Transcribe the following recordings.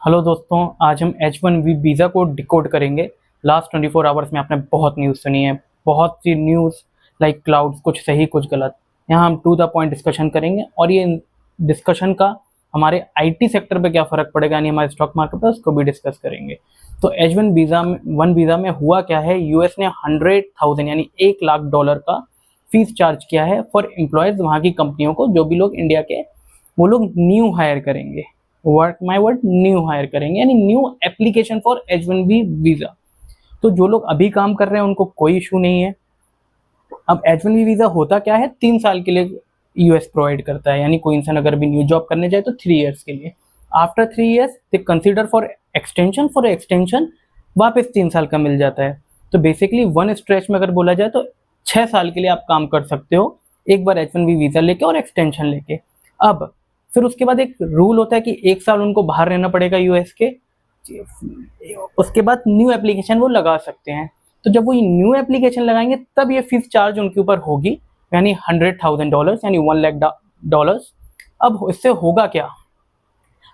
Hello दोस्तों, आज हम H1B वीज़ा को डिकोड करेंगे। लास्ट 24 आवर्स में आपने बहुत न्यूज़ सुनी है, बहुत सी न्यूज़ लाइक क्लाउड्स, कुछ सही कुछ गलत। यहाँ हम टू द पॉइंट डिस्कशन करेंगे और ये डिस्कशन का हमारे आईटी सेक्टर पे क्या फ़र्क पड़ेगा, यानी हमारे स्टॉक मार्केट पर, उसको भी डिस्कस करेंगे। तो H1 वीज़ा में हुआ क्या है, यूएस ने 100,000 यानी $1,00,000 का फीस चार्ज किया है फॉर एम्प्लॉयज़, वहाँ की कंपनियों को, जो भी लोग इंडिया के वो लोग न्यू हायर करेंगे, work my word, new hire करेंगे, यानी new application for H1B visa. तो जो लोग अभी काम कर रहे हैं उनको कोई इशू नहीं है। अब H1B वीज़ा होता क्या है, 3 साल के लिए यूएस प्रोवाइड करता है, यानी कोई इंसान अगर अभी न्यू जॉब करने जाए तो 3 ईयर्स के लिए। After 3 years they consider for extension वापस 3 साल का मिल जाता है। तो बेसिकली वन स्ट्रेच में अगर बोला जाए तो 6 साल के लिए आप काम कर सकते हो एक बार H1B वीज़ा लेके और एक्सटेंशन लेके। अब फिर उसके बाद एक रूल होता है कि 1 साल उनको बाहर रहना पड़ेगा यूएस के, उसके बाद न्यू एप्लीकेशन वो लगा सकते हैं। तो जब वो न्यू एप्लीकेशन लगाएंगे तब ये फीस चार्ज उनके ऊपर होगी, यानी $100,000 यानी $1,00,000। अब इससे होगा क्या,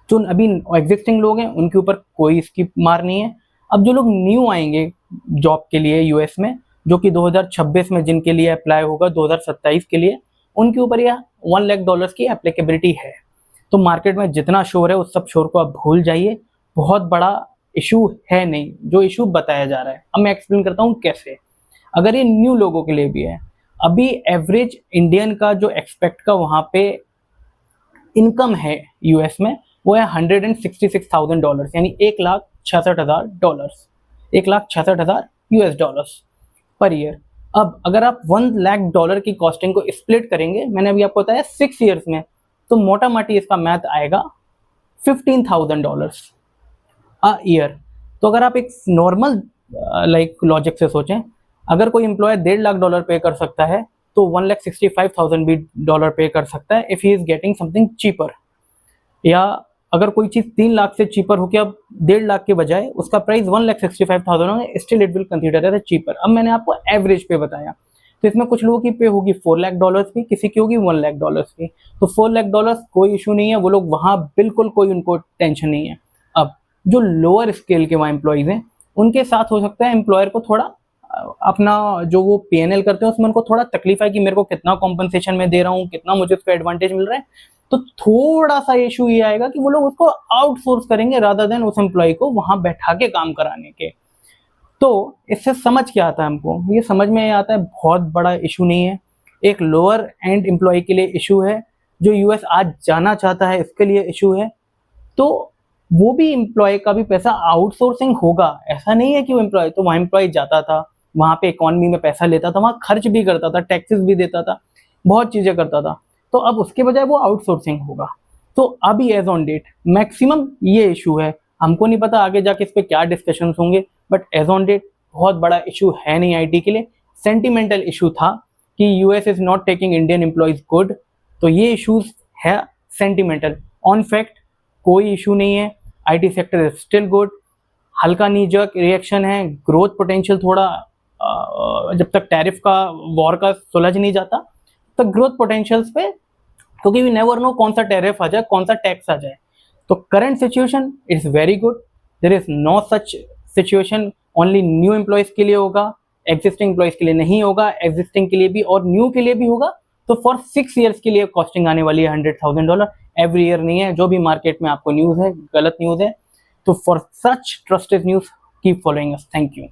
जो अभी एग्जिस्टिंग लोग हैं उनके ऊपर कोई इसकी मार नहीं है। अब जो लोग न्यू आएंगे जॉब के लिए यूएस में, जो कि 2026 में जिनके लिए अप्लाई होगा 2027 के लिए, उनके ऊपर यह $1,00,000 की एप्लीकेबिलिटी है। तो मार्केट में जितना शोर है उस सब शोर को आप भूल जाइए, बहुत बड़ा इशू है नहीं जो इशू बताया जा रहा है। अब मैं एक्सप्लेन करता हूँ कैसे। अगर ये न्यू लोगों के लिए भी है, अभी एवरेज इंडियन का जो एक्सपेक्ट का वहाँ पे इनकम है यूएस में, वो है $166,000 यानी $1,66,000, $1,66,000 पर ईयर। अब अगर आप $1,00,000 की कॉस्टिंग को स्प्लिट करेंगे, मैंने अभी आपको बताया 6 ईयर्स में, तो मोटा माटी इसका मैथ आएगा $15,000 अ ईयर। तो अगर आप एक नॉर्मल लाइक लॉजिक से सोचें, अगर कोई एम्प्लॉय $1.5 लाख पे कर सकता है तो $1,65,000 भी डॉलर पे कर सकता है if he is getting something cheaper. या अगर कोई चीज़ 3 लाख से चीपर होकर अब 1.5 लाख के बजाय उसका प्राइस 1,65,000 है, still it will consider as cheaper. अब मैंने आपको एवरेज पे बताया, तो इसमें कुछ लोगों की पे होगी $4,00,000 की, किसी की होगी $1,00,000 की। तो $4,00,000 कोई इशू नहीं है, वो लोग वहाँ बिल्कुल कोई उनको टेंशन नहीं है। अब जो लोअर स्केल के वहाँ एम्प्लॉयज़ हैं उनके साथ हो सकता है एम्प्लॉयर को थोड़ा अपना जो वो P&L करते हैं उसमें उनको थोड़ा तकलीफ है कि मेरे को कितना कॉम्पनसेशन में दे रहा हूँ, कितना मुझे उसका एडवांटेज मिल रहा है। तो थोड़ा सा इशू ये आएगा कि वो लोग उसको आउटसोर्स करेंगे रादर देन उस एम्प्लॉय को वहां बैठा के काम कराने के। तो इससे समझ क्या आता है हमको, ये समझ में आता है बहुत बड़ा इशू नहीं है, एक लोअर एंड एम्प्लॉय के लिए इशू है, जो यूएस आज जाना चाहता है इसके लिए इशू है। तो वो भी एम्प्लॉय का भी पैसा आउटसोर्सिंग होगा, ऐसा नहीं है कि वो एम्प्लॉय, तो वहाँ एम्प्लॉय जाता था, वहाँ पे इकोनॉमी में पैसा लेता था, वहाँ खर्च भी करता था, टैक्सेस भी देता था, बहुत चीज़ें करता था। तो अब उसके बजाय वो आउटसोर्सिंग होगा। तो अभी एज ऑन डेट मैक्सिमम ये इशू है, हमको नहीं पता आगे जाके इस पर क्या डिस्कशन होंगे, बट एज ऑन डेट बहुत बड़ा इशू है नहीं आईटी के लिए। सेंटिमेंटल इशू था कि US is not taking Indian employees good, तो ये इशूज है सेंटिमेंटल। ऑन फैक्ट कोई इशू नहीं है, IT sector is still good. हल्का नीजक रिएक्शन है, ग्रोथ पोटेंशियल थोड़ा जब तक टैरिफ का वॉर का सुलझ नहीं जाता तो ग्रोथ पोटेंशियल्स पे, क्योंकि वी नेवर नो कौन सा टैरिफ आ जाए, कौन सा टैक्स आ जाए। तो current situation is very good, there is no such situation only new employees के लिए होगा, एग्जिस्टिंग एम्प्लॉयज के लिए नहीं होगा, एग्जिस्टिंग के लिए भी और न्यू के लिए भी होगा। तो फॉर 6 ईयर्स के लिए कॉस्टिंग आने वाली है $100,000, एवरी ईयर नहीं है। जो भी मार्केट में आपको न्यूज़ है गलत न्यूज़ है। तो for such trusted news keep following us. Thank you.